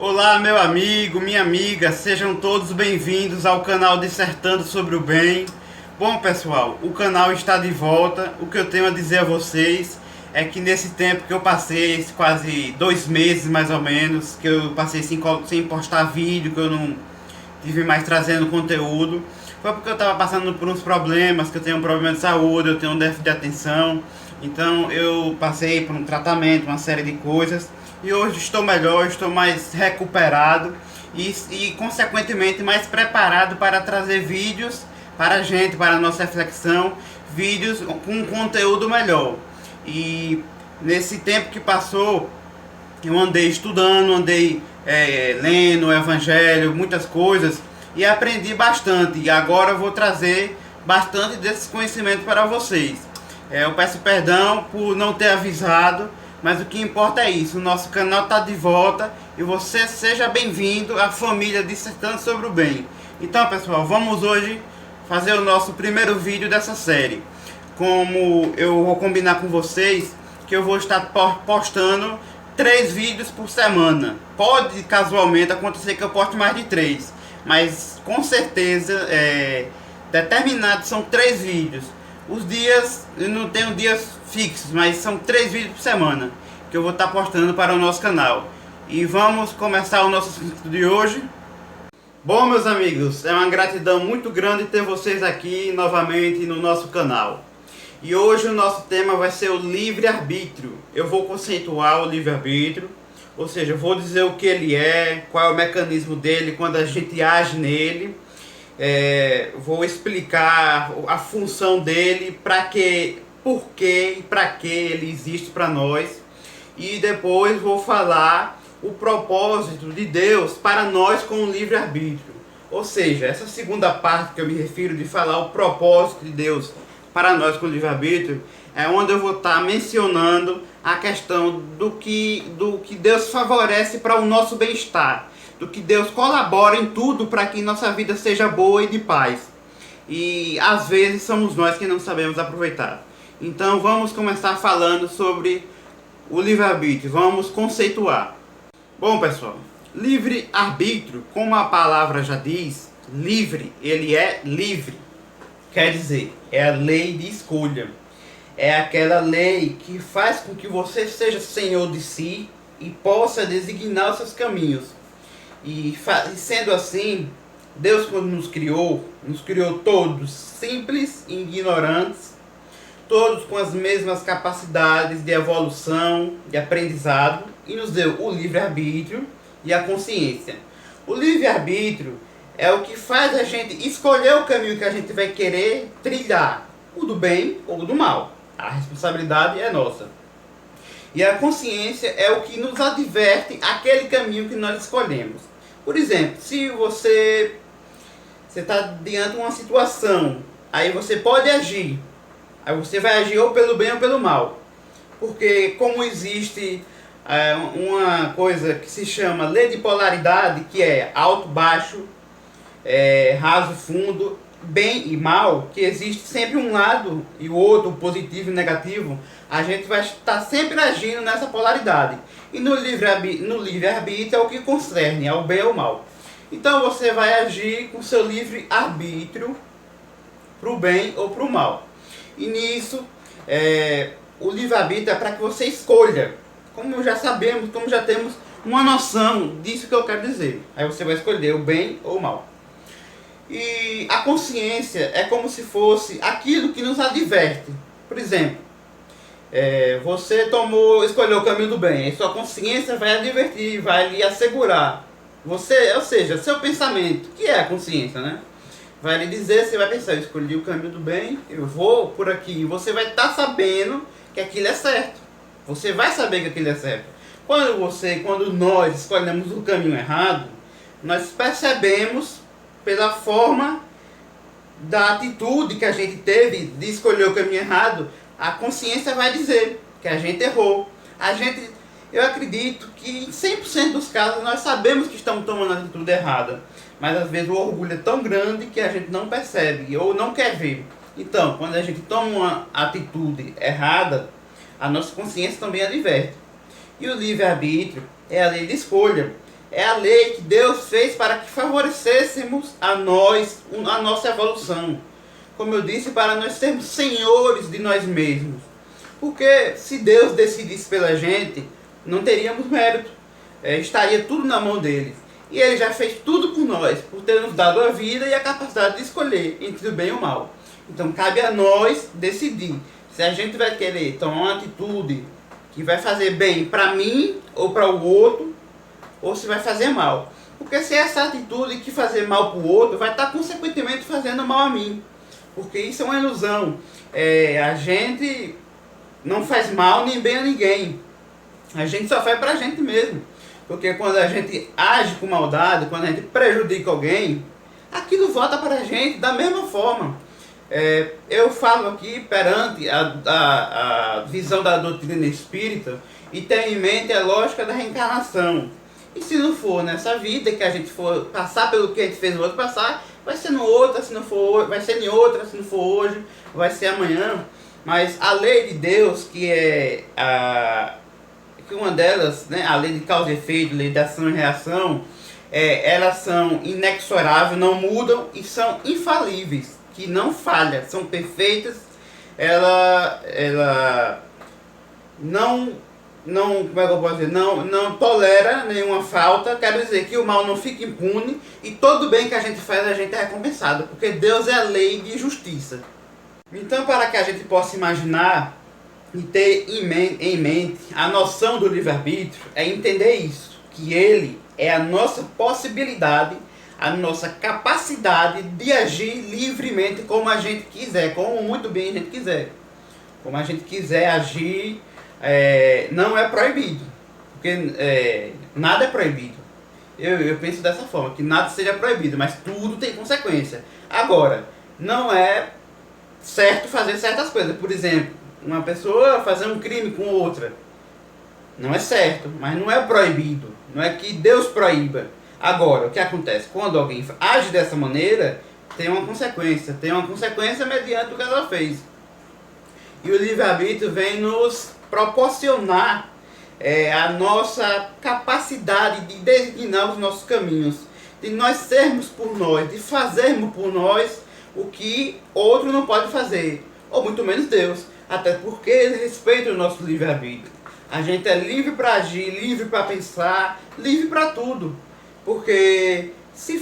Olá, meu amigo, minha amiga, sejam todos bem-vindos ao canal Dissertando sobre o Bem. Bom, pessoal, o canal está de volta. O que eu tenho a dizer a vocês é que nesse tempo que eu passei, esses quase 2 meses mais ou menos, que eu passei sem postar vídeo, que eu não tive mais trazendo conteúdo, foi porque eu estava passando por uns problemas, que eu tenho um problema de saúde, eu tenho um déficit de atenção. Então eu passei por um tratamento, uma série de coisas, e hoje estou melhor, estou mais recuperado e consequentemente mais preparado para trazer vídeos para a gente, para a nossa reflexão, vídeos com conteúdo melhor. E nesse tempo que passou, eu andei estudando, andei lendo o Evangelho, muitas coisas, e aprendi bastante. E agora eu vou trazer bastante desses conhecimentos para vocês. Eu peço perdão por não ter avisado, mas o que importa é isso. O nosso canal está de volta e você seja bem-vindo à família Dissertando sobre o Bem. Então, pessoal, vamos hoje fazer o nosso primeiro vídeo dessa série. Como eu vou combinar com vocês que eu vou estar postando 3 vídeos por semana. Pode casualmente acontecer que eu poste mais de 3, mas com certeza determinados são 3 vídeos. Os dias, eu não tenho dias fixos, mas são 3 vídeos por semana que eu vou estar postando para o nosso canal. E vamos começar o nosso assunto de hoje. Bom, meus amigos, é uma gratidão muito grande ter vocês aqui novamente no nosso canal. E hoje o nosso tema vai ser o livre-arbítrio. Eu vou conceituar o livre-arbítrio, ou seja, eu vou dizer o que ele é, qual é o mecanismo dele quando a gente age nele. Vou explicar a função dele, por que e para que ele existe para nós. E depois vou falar o propósito de Deus para nós com o livre-arbítrio. Ou seja, essa segunda parte que eu me refiro de falar o propósito de Deus para nós com o livre-arbítrio, é onde eu vou estar mencionando a questão do que Deus favorece para o nosso bem-estar, do que Deus colabora em tudo para que nossa vida seja boa e de paz. E às vezes somos nós que não sabemos aproveitar. Então vamos começar falando sobre o livre-arbítrio, vamos conceituar. Bom, pessoal, livre-arbítrio, como a palavra já diz, livre, ele é livre. Quer dizer, é a lei de escolha. É aquela lei que faz com que você seja senhor de si e possa designar os seus caminhos. E sendo assim, Deus, quando nos criou todos simples e ignorantes, todos com as mesmas capacidades de evolução, de aprendizado, e nos deu o livre-arbítrio e a consciência. O livre-arbítrio é o que faz a gente escolher o caminho que a gente vai querer trilhar, o do bem ou o do mal. A responsabilidade é nossa. E a consciência é o que nos adverte aquele caminho que nós escolhemos. Por exemplo, se você está diante de uma situação, aí você pode agir. Aí você vai agir ou pelo bem ou pelo mal. Porque como existe uma coisa que se chama lei de polaridade, que é alto, baixo, raso, fundo, bem e mal, que existe sempre um lado e o outro, positivo e negativo, a gente vai estar sempre agindo nessa polaridade. E no livre-arbítrio é o que concerne ao bem ou ao mal. Então você vai agir com seu livre-arbítrio para o bem ou para o mal. E nisso, o livre-arbítrio é para que você escolha. Como já sabemos, como já temos uma noção disso que eu quero dizer. Aí você vai escolher o bem ou o mal. E a consciência é como se fosse aquilo que nos adverte. Por exemplo, você escolheu o caminho do bem, e sua consciência vai advertir, vai lhe assegurar. Ou seja, seu pensamento, que é a consciência, né? Vai lhe dizer, você vai pensar, eu escolhi o caminho do bem, eu vou por aqui. E você vai estar sabendo que aquilo é certo. Você vai saber que aquilo é certo. Quando nós escolhemos o caminho errado, nós percebemos pela forma da atitude que a gente teve de escolher o caminho errado, a consciência vai dizer que a gente errou. Eu acredito que em 100% dos casos nós sabemos que estamos tomando a atitude errada, mas às vezes o orgulho é tão grande que a gente não percebe ou não quer ver. Então, quando a gente toma uma atitude errada, a nossa consciência também adverte. E o livre-arbítrio é a lei de escolha. É a lei que Deus fez para que favorecêssemos a nós, a nossa evolução. Como eu disse, para nós sermos senhores de nós mesmos. Porque se Deus decidisse pela gente, não teríamos mérito. Estaria tudo na mão dele. E ele já fez tudo por nós, por ter nos dado a vida e a capacidade de escolher entre o bem e o mal. Então cabe a nós decidir se a gente vai querer tomar uma atitude que vai fazer bem para mim ou para o outro, ou se vai fazer mal. Porque se essa atitude que fazer mal para o outro vai estar consequentemente fazendo mal a mim. Porque isso é uma ilusão. A gente não faz mal nem bem a ninguém. A gente só faz pra gente mesmo. Porque quando a gente age com maldade, quando a gente prejudica alguém, aquilo volta pra gente da mesma forma. Eu falo aqui perante a visão da doutrina espírita e tenho em mente a lógica da reencarnação. E se não for nessa vida que a gente for passar pelo que a gente fez o outro passar, vai ser no outra, se não for, vai ser em outra, se não for hoje, vai ser amanhã. Mas a lei de Deus, que é que uma delas, né, a lei de causa e efeito, lei de ação e reação, elas são inexoráveis, não mudam e são infalíveis, que não falham, são perfeitas. Ela não, como é que eu posso dizer, não tolera nenhuma falta. Quero dizer que o mal não fica impune e todo bem que a gente faz, a gente é recompensado, porque Deus é a lei de justiça. Então, para que a gente possa imaginar e ter em mente a noção do livre-arbítrio, é entender isso, que ele é a nossa possibilidade, a nossa capacidade de agir livremente como a gente quiser, como muito bem a gente quiser. Como a gente quiser agir, não é proibido, porque nada é proibido. Eu penso dessa forma, que nada seja proibido, mas tudo tem consequência. Agora, não é certo fazer certas coisas. Por exemplo, uma pessoa fazer um crime com outra. Não é certo, mas não é proibido. Não é que Deus proíba. Agora, o que acontece? Quando alguém age dessa maneira, tem uma consequência. Tem uma consequência mediante o que ela fez. E o livre-arbítrio vem nos proporcionar a nossa capacidade de designar os nossos caminhos. De nós sermos por nós, de fazermos por nós o que outro não pode fazer. Ou muito menos Deus. Até porque ele respeita o nosso livre-arbítrio. A gente é livre para agir, livre para pensar, livre para tudo. Porque se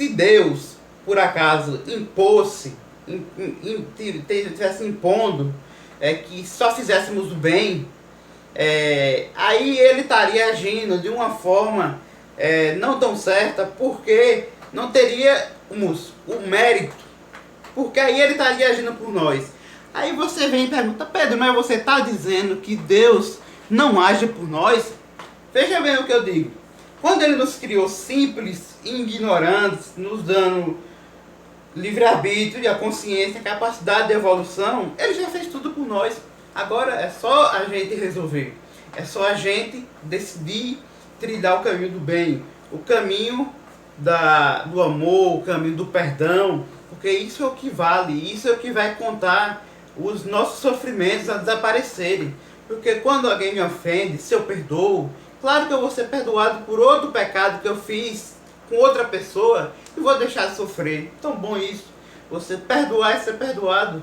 Deus, por acaso, estivesse impondo que só fizéssemos o bem, aí ele estaria agindo de uma forma não tão certa, porque não teríamos o mérito, porque aí ele estaria agindo por nós. Aí você vem e pergunta: Pedro, mas você está dizendo que Deus não age por nós? Veja bem o que eu digo. Quando ele nos criou simples e ignorantes, nos dando livre-arbítrio, a consciência, a capacidade de evolução, ele já fez tudo por nós. Agora é só a gente resolver. É só a gente decidir trilhar o caminho do bem, o caminho do amor, o caminho do perdão, porque isso é o que vale, isso é o que vai contar os nossos sofrimentos a desaparecerem. Porque quando alguém me ofende, se eu perdoo, claro que eu vou ser perdoado por outro pecado que eu fiz com outra pessoa e vou deixar de sofrer. Tão bom isso. Você perdoar e ser perdoado.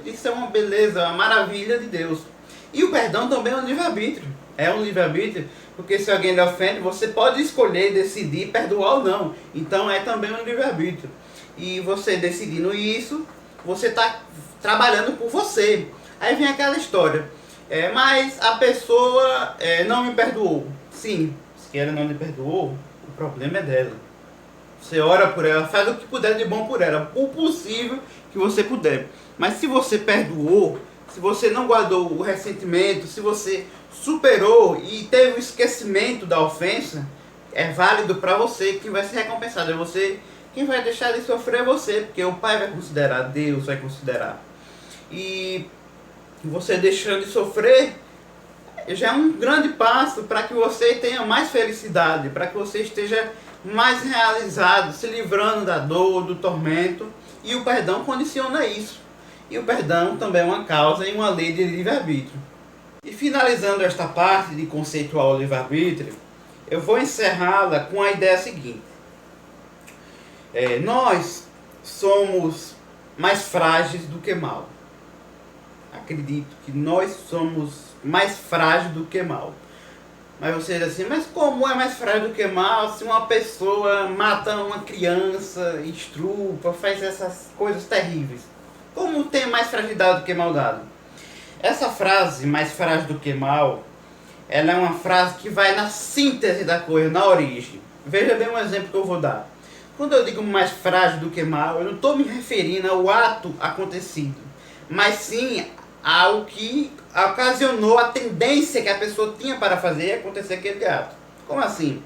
Isso é uma beleza, uma maravilha de Deus. E o perdão também é um livre-arbítrio. É um livre-arbítrio, porque se alguém lhe ofende, você pode escolher, decidir perdoar ou não. Então é também um livre-arbítrio. E você decidindo isso, você está trabalhando por você. Aí vem aquela história. Mas a pessoa não me perdoou. Sim, se ela não lhe perdoou, o problema é dela. Você ora por ela, faz o que puder de bom por ela, o possível que você puder. Mas se você perdoou, se você não guardou o ressentimento, se você superou e teve o esquecimento da ofensa, é válido para você, que vai ser recompensado. É você, quem vai deixar de sofrer é você, porque o Pai vai considerar, Deus vai considerar. E você deixando de sofrer já é um grande passo para que você tenha mais felicidade, para que você esteja mais realizado, se livrando da dor, do tormento. E o perdão condiciona isso. E o perdão também é uma causa e uma lei de livre-arbítrio. E finalizando esta parte de conceituar o livre-arbítrio, eu vou encerrá-la com a ideia seguinte. Nós somos mais frágeis do que mal. Acredito que nós somos mais frágeis do que mal. Mas você diz assim, mas como é mais frágil do que mal se uma pessoa mata uma criança, estrupa, faz essas coisas terríveis? Como tem mais fragilidade do que maldade? Essa frase, mais frágil do que mal, ela é uma frase que vai na síntese da coisa, na origem. Veja bem um exemplo que eu vou dar. Quando eu digo mais frágil do que mal, eu não estou me referindo ao ato acontecido, mas sim ao que ocasionou a tendência que a pessoa tinha para fazer acontecer aquele ato. Como assim?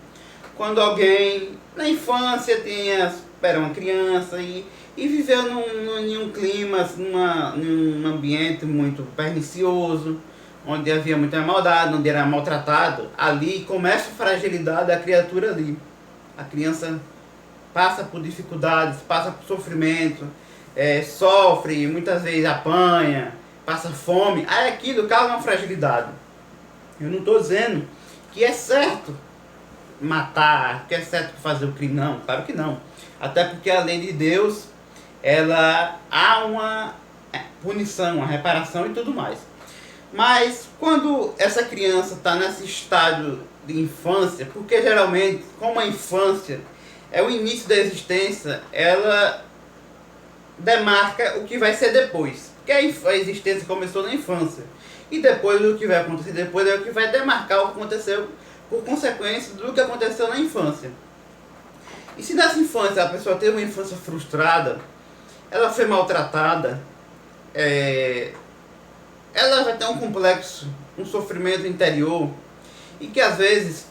Quando alguém na infância era uma criança e viveu em um clima, num ambiente muito pernicioso, onde havia muita maldade, onde era maltratado, ali começa a fragilidade da criatura ali. A criança passa por dificuldades, passa por sofrimento, sofre, muitas vezes apanha, passa fome. Aí aquilo causa uma fragilidade. Eu não estou dizendo que é certo matar, que é certo fazer o crime, não, claro que não. Até porque a lei de Deus, ela há uma punição, uma reparação e tudo mais. Mas quando essa criança está nesse estágio de infância, porque geralmente, como a infância é o início da existência, ela demarca o que vai ser depois. Porque a existência começou na infância. E depois o que vai acontecer depois é o que vai demarcar o que aconteceu por consequência do que aconteceu na infância. E se nessa infância a pessoa teve uma infância frustrada, ela foi maltratada, ela vai ter um complexo, um sofrimento interior, e que às vezes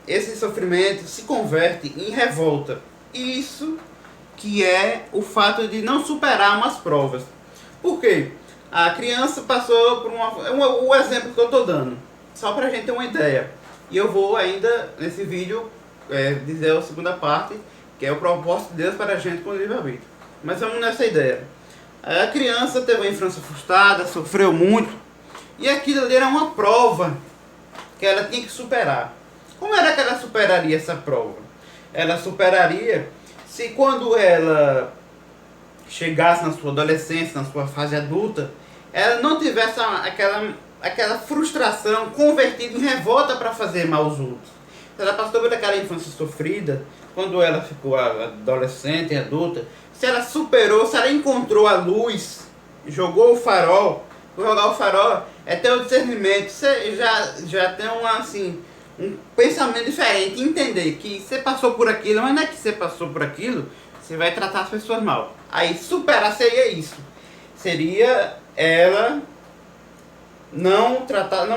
esse sofrimento se converte em revolta. E isso que é o fato de não superar umas provas. Por quê? A criança passou por o exemplo que eu estou dando, só para a gente ter uma ideia. E eu vou ainda, nesse vídeo, dizer a segunda parte, que é o propósito de Deus para a gente com o livre-arbítrio. Mas vamos nessa ideia. A criança teve uma infância frustrada, sofreu muito, e aquilo ali era uma prova que ela tinha que superar. Como era que ela superaria essa prova? Ela superaria se quando ela chegasse na sua adolescência, na sua fase adulta, ela não tivesse aquela frustração convertida em revolta para fazer mal aos outros. Ela passou por aquela infância sofrida, quando ela ficou adolescente e adulta, se ela superou, se ela encontrou a luz, jogou o farol, jogar o farol é ter o discernimento, você já tem um pensamento diferente, entender que você passou por aquilo, mas não é que você passou por aquilo, você vai tratar as pessoas mal. Aí superar seria isso. Seria ela não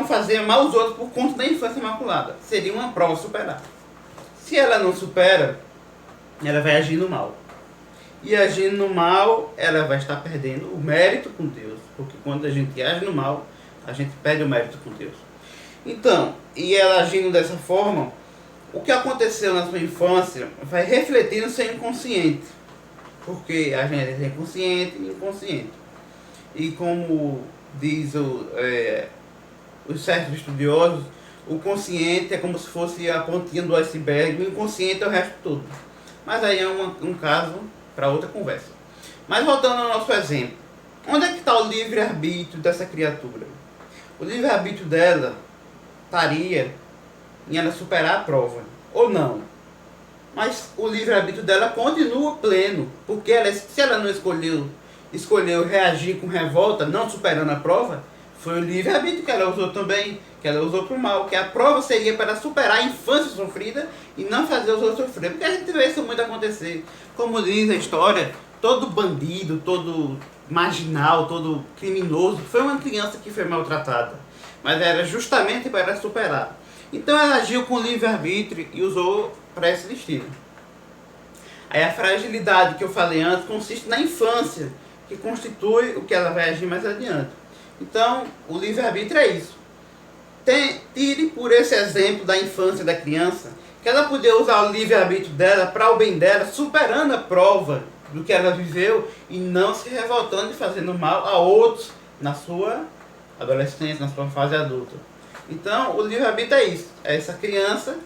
fazer mal aos outros por conta da infância imaculada. Seria uma prova superar. Se ela não supera, ela vai agir no mal. E agindo no mal, ela vai estar perdendo o mérito com Deus. Porque quando a gente age no mal, a gente perde o mérito com Deus. Então, e ela agindo dessa forma, o que aconteceu na sua infância vai refletir no seu inconsciente. Porque a gente é inconsciente e inconsciente. E como diz os certos estudiosos, o consciente é como se fosse a pontinha do iceberg, o inconsciente é o resto todo. Mas aí é um caso para outra conversa. Mas voltando ao nosso exemplo, onde é que está o livre-arbítrio dessa criatura? O livre-arbítrio dela estaria em ela superar a prova, ou não. Mas o livre-arbítrio dela continua pleno, porque se ela não escolheu reagir com revolta, não superando a prova, foi o livre-arbítrio que ela usou também, que ela usou para o mal, que a prova seria para superar a infância sofrida e não fazer os outros sofrer, porque a gente vê isso muito acontecer. Como diz a história, todo bandido, todo marginal, todo criminoso, foi uma criança que foi maltratada, mas era justamente para superar. Então ela agiu com livre-arbítrio e usou para esse destino. Aí a fragilidade que eu falei antes consiste na infância, que constitui o que ela vai agir mais adiante. Então, o livre-arbítrio é isso. Tire por esse exemplo da infância da criança, que ela podia usar o livre-arbítrio dela para o bem dela, superando a prova do que ela viveu e não se revoltando e fazendo mal a outros na sua adolescência, na sua fase adulta. Então, o livre-arbítrio é isso. É essa criança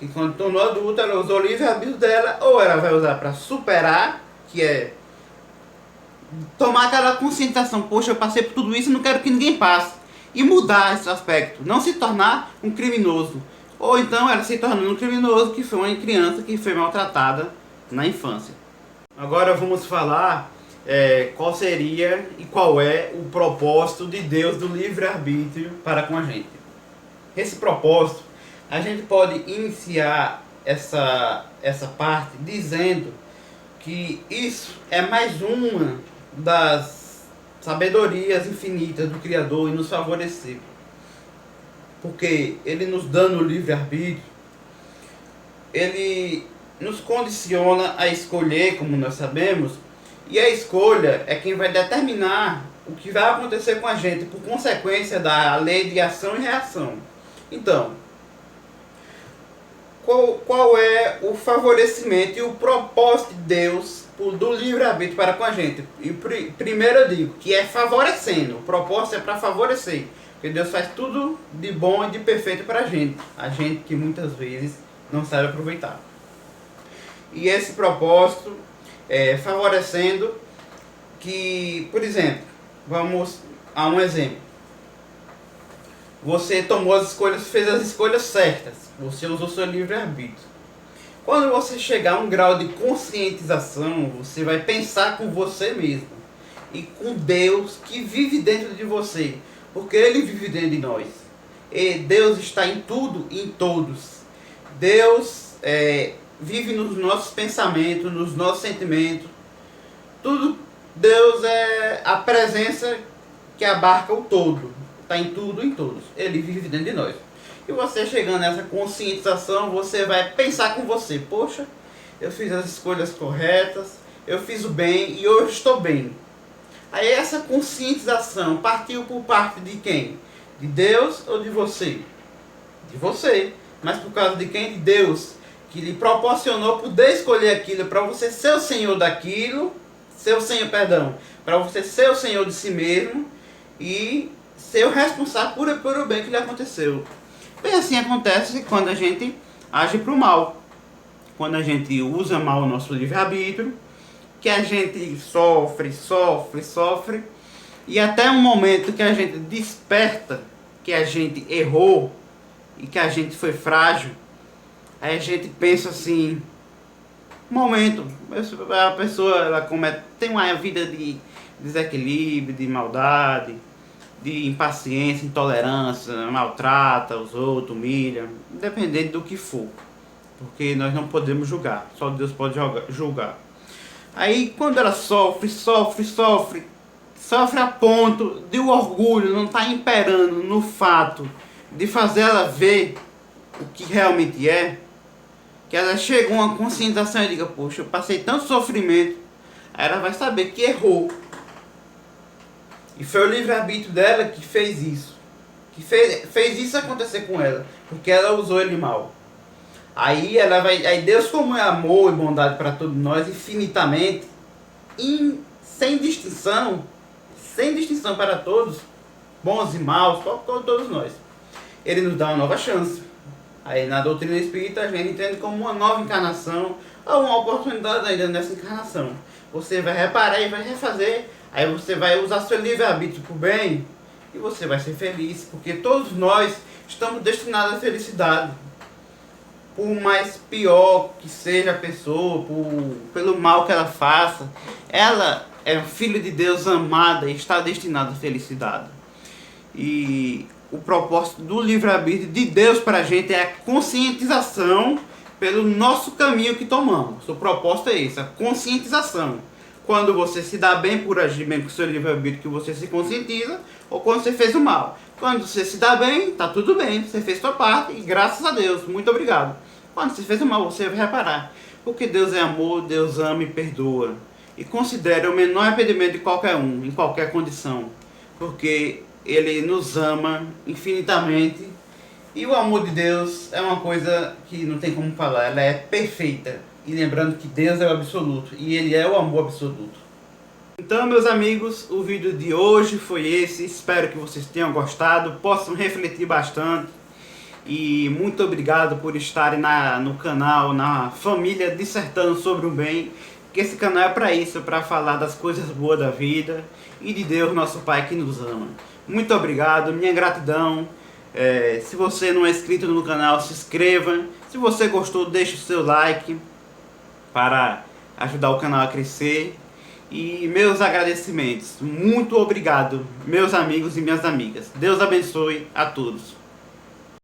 E quando tornou adulta, ela usou o livre-arbítrio dela, ou ela vai usar para superar, que é tomar aquela conscientização, poxa, eu passei por tudo isso e não quero que ninguém passe. E mudar esse aspecto, não se tornar um criminoso. Ou então ela se tornando um criminoso que foi uma criança que foi maltratada na infância. Agora vamos falar qual seria e qual é o propósito de Deus do livre-arbítrio para com a gente. Esse propósito, a gente pode iniciar essa parte dizendo que isso é mais uma das sabedorias infinitas do Criador em nos favorecer. Porque Ele nos dando o livre-arbítrio, Ele nos condiciona a escolher, como nós sabemos, e a escolha é quem vai determinar o que vai acontecer com a gente, por consequência da lei de ação e reação. Então, qual é o favorecimento e o propósito de Deus do livre-arbítrio para com a gente? E primeiro eu digo que é favorecendo, o propósito é para favorecer, porque Deus faz tudo de bom e de perfeito para a gente que muitas vezes não sabe aproveitar. E esse propósito é favorecendo que, por exemplo, vamos a um exemplo. Você tomou as escolhas, fez as escolhas certas. Você usou seu livre-arbítrio. Quando você chegar a um grau de conscientização, você vai pensar com você mesmo e com Deus que vive dentro de você, porque Ele vive dentro de nós. E Deus está em tudo e em todos. Deus vive nos nossos pensamentos, nos nossos sentimentos. Tudo. Deus é a presença que abarca o todo. Está em tudo e em todos. Ele vive dentro de nós. E você chegando nessa conscientização, você vai pensar com você: poxa, eu fiz as escolhas corretas, eu fiz o bem e hoje estou bem. Aí essa conscientização partiu por parte de quem? De Deus ou de você? De você. Mas por causa de quem? De Deus, que lhe proporcionou poder escolher aquilo para você ser o senhor daquilo, para você ser o senhor de si mesmo e ser o responsável por o bem que lhe aconteceu. Bem assim acontece quando a gente age para o mal. Quando a gente usa mal o nosso livre-arbítrio, que a gente sofre, e até um momento que a gente desperta que a gente errou e que a gente foi frágil, aí a gente pensa assim, momento, a pessoa ela tem uma vida de desequilíbrio, de maldade, de impaciência, intolerância, maltrata os outros, humilha, independente do que for, porque nós não podemos julgar, só Deus pode julgar. Aí quando ela sofre a ponto de o orgulho não estar imperando no fato de fazer ela ver o que realmente é, que ela chega a uma conscientização e diga: poxa, eu passei tanto sofrimento. Aí ela vai saber que errou. E foi o livre-arbítrio dela que fez isso. Que fez isso acontecer com ela. Porque ela usou ele mal. Aí Deus, como é amor e bondade para todos nós, infinitamente, sem distinção para todos, bons e maus, todos nós, Ele nos dá uma nova chance. Aí na doutrina espírita a gente entende como uma nova encarnação, ou uma oportunidade ainda nessa encarnação. Você vai reparar e vai refazer, aí você vai usar seu livre-arbítrio para o bem, e você vai ser feliz, porque todos nós estamos destinados à felicidade. Por mais pior que seja a pessoa, pelo mal que ela faça, ela é um filho de Deus amada e está destinada à felicidade. E o propósito do livre-arbítrio de Deus para a gente é a conscientização pelo nosso caminho que tomamos. O propósito é esse, a conscientização. Quando você se dá bem por agir bem com o seu livre-arbítrio, que você se conscientiza, ou quando você fez o mal. Quando você se dá bem, tá tudo bem, você fez sua parte e graças a Deus, muito obrigado. Quando você fez o mal, você vai reparar. Porque Deus é amor, Deus ama e perdoa. E considera o menor impedimento de qualquer um, em qualquer condição. Porque Ele nos ama infinitamente. E o amor de Deus é uma coisa que não tem como falar, ela é perfeita. E lembrando que Deus é o absoluto, e Ele é o amor absoluto. Então, meus amigos, o vídeo de hoje foi esse. Espero que vocês tenham gostado, possam refletir bastante. E muito obrigado por estarem no canal, na família Dissertando sobre o Bem. Que esse canal é para isso, para falar das coisas boas da vida e de Deus, nosso Pai que nos ama. Muito obrigado, minha gratidão. Se você não é inscrito no canal, se inscreva. Se você gostou, deixe o seu like para ajudar o canal a crescer. E meus agradecimentos. Muito obrigado, meus amigos e minhas amigas. Deus abençoe a todos.